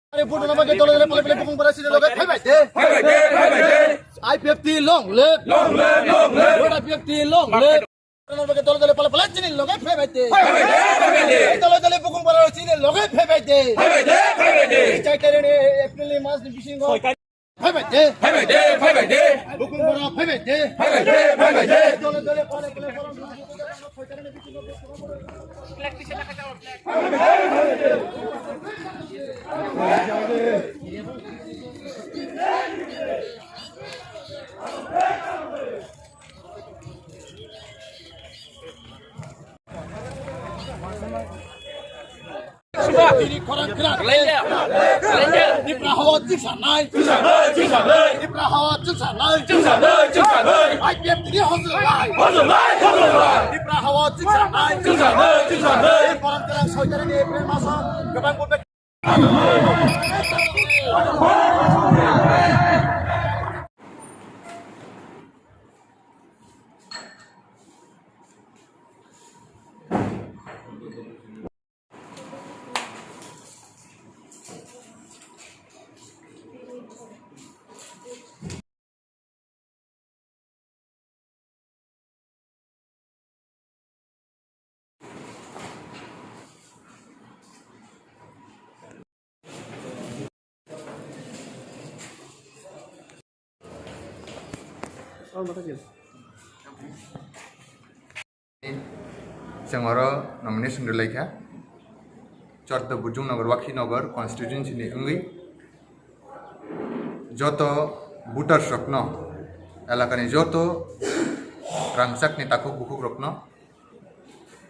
Report nama kita tolong dalam pelbagai pukung pada sini logat. IPFT long live. IPFT long live. Nama kita tolong dalam pelbagai sini logat. Tolong dalam pukung pada sini logat. Cai terene April mas di bising go. Pukung pada tolong dalam pelbagai ini korang gerak di perahu jingsanai di perahu jingsanai IPF ini hazulai di perahu jingsanai korang gerak saudara ini April masa kebang publik Sengoro nomination dolaika Chorta Bujung Nagar Wakhi Nagar constituency ni ungi joto butar rokno elakani joto rangsak ni takuk bukuk rokno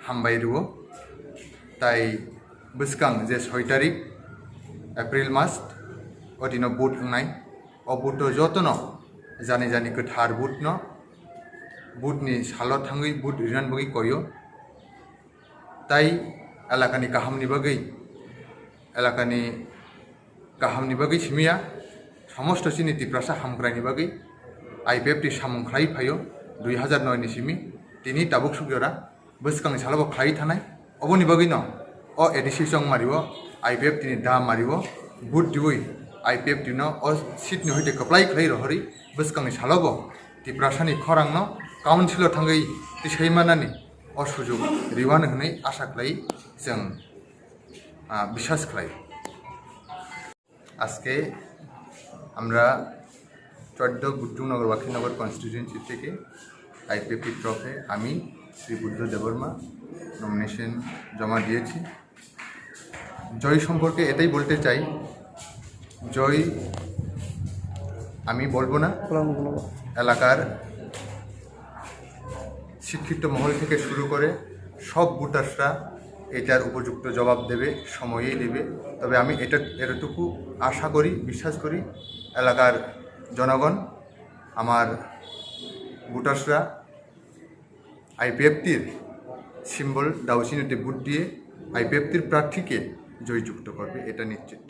hambai ruo tai buskang je 6 tarik April mas odino but ungnai o buto joto no jani gothar but no butni salot thangui but rinan bagi koyo tai elakani kahamni bagi simia সমস্ত চিনি তিপ্রাসা হামগ্রাইনি বাকি IPFT সামংখ্লাই ফাইও 2009 नि सिमी तिनी Tabuk सुगियोरा बसकांनि सालाबो खाइ थानाय अबनि बागै न अ ADC सं मारिवो आइपिएफ तिनी दा मारिवो बुट दिवै आइपिएफ तिनो अ सिट नि होइते कप्लाइ खलै रहरि बसकांनि सालाबो तिप्रासानि खरां न काउन्सिलर थांगै ति सैमानानि अ सुजुग रिवान हनै आशा खलै जों বিশ্বাস खलै আজকে আমরা 14 বুদ্ধনগর ওয়াকিনগর কনস্টিটিউয়েন্সি থেকে আইপিএফটি তরফে আমি শ্রী বুদ্ধ দেববর্মা নমিনেশন জমা দিয়েছি জয় সম্পর্কে এটাই বলতে চাই জয় আমি বলবো না এলাকার শিক্ষিত মহল থেকে শুরু করে সব ভোটাররা এটার উপযুক্ত জবাব দেবে সময়েই দেবে তবে আমি এতটুকু আশা করি বিশ্বাস করি এলাকার জনগণ আমার ভোটাররা আইপিএফটির সিম্বল দাউচিনিতে ভোট দিয়ে আইপিএফটির প্রার্থীকে জয়যুক্ত করবে এটা নিশ্চিত